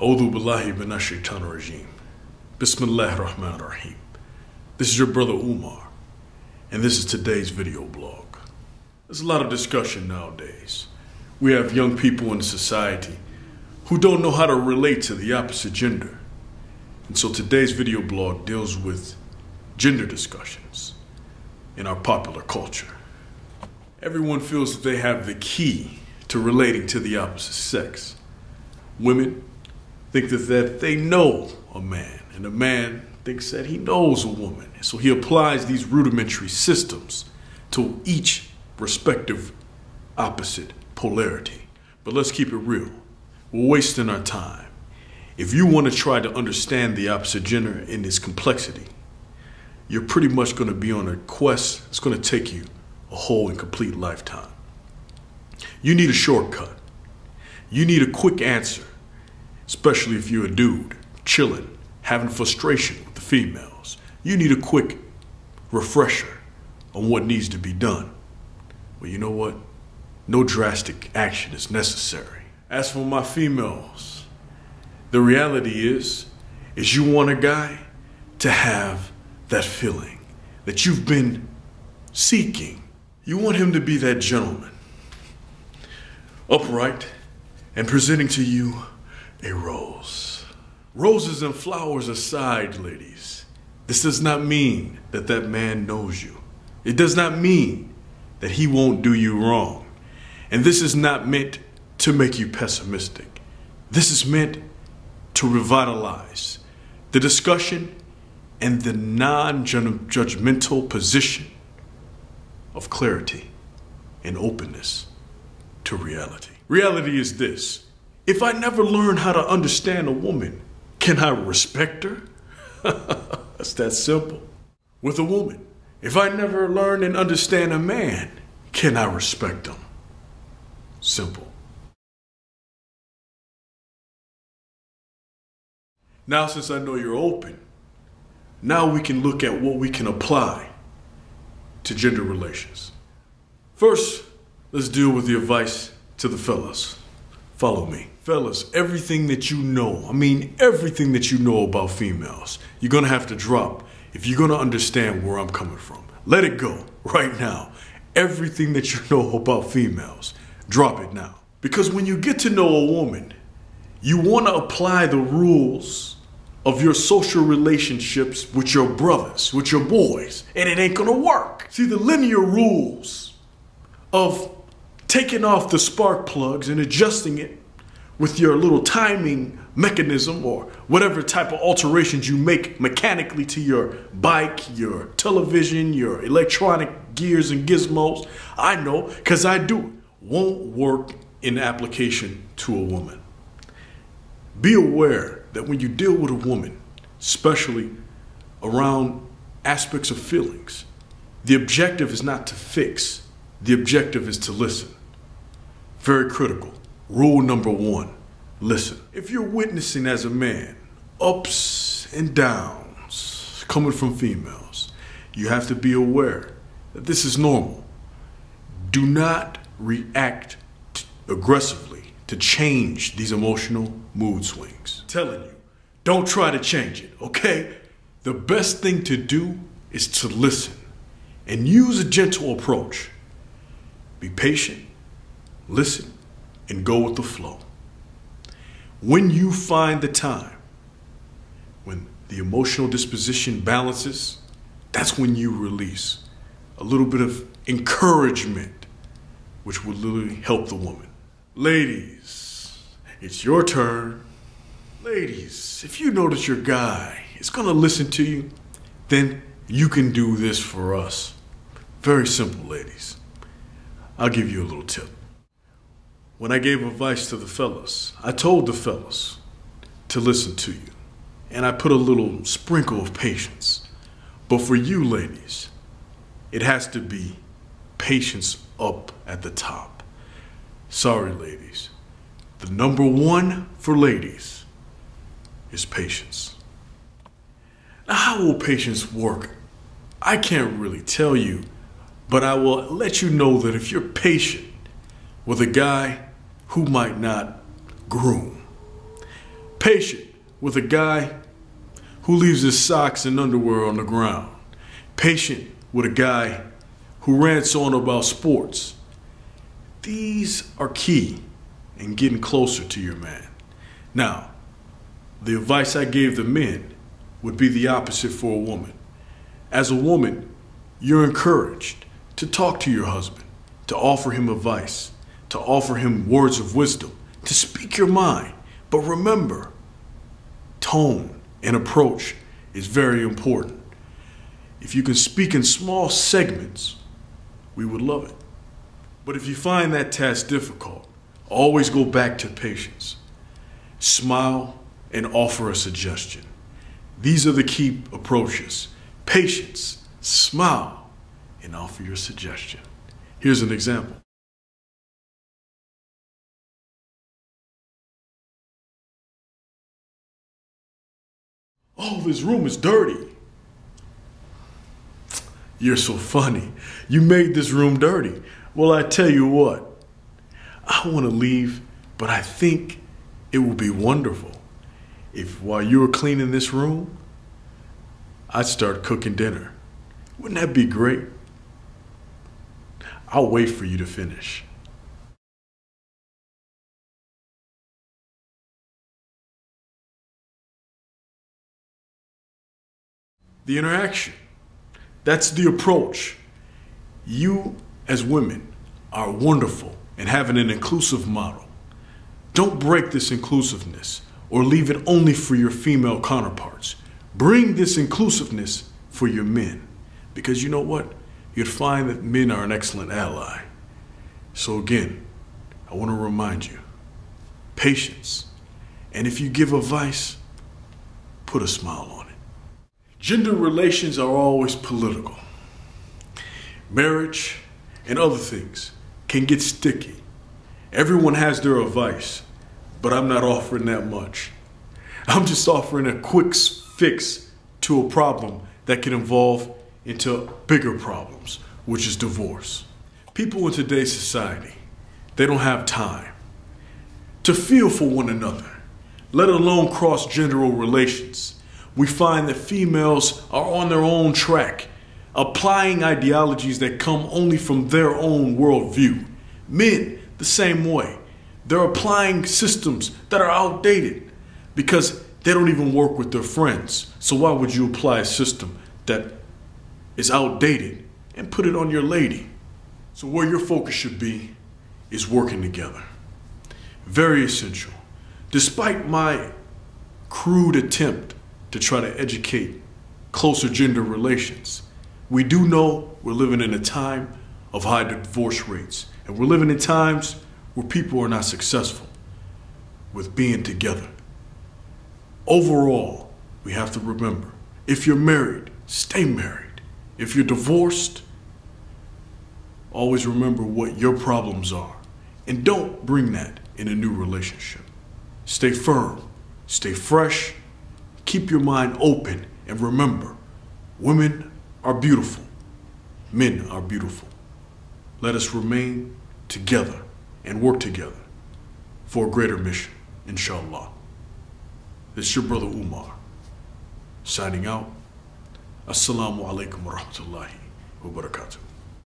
A'udhu billahi minash shaitanir rajim. Bismillahir Rahmanir Rahim. This is your brother Umar, and this is today's video blog. There's a lot of discussion nowadays. We have young people in society who don't know how to relate to the opposite gender. And so today's video blog deals with gender discussions in our popular culture. Everyone feels that they have the key to relating to the opposite sex. Women think that they know a man, and a man thinks that he knows a woman. So he applies these rudimentary systems to each respective opposite polarity. But let's keep it real. We're wasting our time. If you want to try to understand the opposite gender in its complexity, you're pretty much going to be on a quest that's going to take you a whole and complete lifetime. You need a shortcut. You need a quick answer, especially if you're a dude chilling, having frustration with the females. You need a quick refresher on what needs to be done. Well, you know what? No drastic action is necessary. As for my females, the reality is you want a guy to have that feeling that you've been seeking. You want him to be that gentleman, upright and presenting to you a rose. Roses and flowers aside, ladies, this does not mean that that man knows you. It does not mean that he won't do you wrong. And this is not meant to make you pessimistic. This is meant to revitalize the discussion and the non-judgmental position of clarity and openness to reality. Reality is this: if I never learn how to understand a woman, can I respect her? It's that simple. With a woman, if I never learn and understand a man, can I respect him? Simple. Now, since I know you're open, now we can look at what we can apply to gender relations. First, let's deal with the advice to the fellas. Follow me. Fellas, everything that you know, everything that you know about females, you're gonna have to drop if you're gonna understand where I'm coming from. Let it go right now. Everything that you know about females, drop it now. Because when you get to know a woman, you wanna apply the rules of your social relationships with your brothers, with your boys, and it ain't gonna work. See, the linear rules of taking off the spark plugs and adjusting it with your little timing mechanism or whatever type of alterations you make mechanically to your bike, your television, your electronic gears and gizmos, I know because I do it, won't work in application to a woman. Be aware that when you deal with a woman, especially around aspects of feelings, the objective is not to fix, the objective is to listen. Very critical. Rule number one, listen. If you're witnessing as a man ups and downs coming from females, you have to be aware that this is normal. Do not react aggressively to change these emotional mood swings. I'm telling you, don't try to change it, okay? The best thing to do is to listen and use a gentle approach. Be patient, listen, and go with the flow. When you find the time, when the emotional disposition balances, that's when you release a little bit of encouragement, which will literally help the woman. Ladies, it's your turn. Ladies, if you notice your guy is gonna listen to you, then you can do this for us. Very simple, ladies. I'll give you a little tip. When I gave advice to the fellas, I told the fellas to listen to you, and I put a little sprinkle of patience. But for you ladies, it has to be patience up at the top. Sorry, ladies. The number one for ladies is patience. Now, how will patience work? I can't really tell you, but I will let you know that if you're patient with a guy who might not groom, Patient with a guy who leaves his socks and underwear on the ground. Patient with a guy who rants on about sports. These are key in getting closer to your man. Now, the advice I gave the men would be the opposite for a woman. As a woman, you're encouraged to talk to your husband, to offer him advice, to offer him words of wisdom, to speak your mind. But remember, tone and approach is very important. If you can speak in small segments, we would love it. But if you find that task difficult, always go back to patience. Smile and offer a suggestion. These are the key approaches. Patience, smile, and offer your suggestion. Here's an example. Oh, this room is dirty. You're so funny. You made this room dirty. Well, I tell you what, I want to leave, but I think it will be wonderful if while you were cleaning this room, I'd start cooking dinner. Wouldn't that be great? I'll wait for you to finish. The interaction. That's the approach. You, as women, are wonderful in having an inclusive model. Don't break this inclusiveness or leave it only for your female counterparts. Bring this inclusiveness for your men. Because you know what? You'd find that men are an excellent ally. So again, I want to remind you, patience. And if you give advice, put a smile on it. Gender relations are always political. Marriage and other things can get sticky. Everyone has their advice, but I'm not offering that much. I'm just offering a quick fix to a problem that can evolve into bigger problems, which is divorce. People in today's society, they don't have time to feel for one another, let alone cross-genderal relations. We find that females are on their own track, applying ideologies that come only from their own worldview. Men, the same way. They're applying systems that are outdated because they don't even work with their friends. So why would you apply a system that is outdated and put it on your lady? So where your focus should be is working together. Very essential. Despite my crude attempt to try to educate closer gender relations, we do know we're living in a time of high divorce rates, and we're living in times where people are not successful with being together. Overall, we have to remember, if you're married, stay married. If you're divorced, always remember what your problems are, and don't bring that in a new relationship. Stay firm, stay fresh, keep your mind open, and remember, women are beautiful, men are beautiful. Let us remain together and work together for a greater mission, inshallah. This is your brother Umar, signing out. Assalamu alaikum wa rahmatullahi wa barakatuh.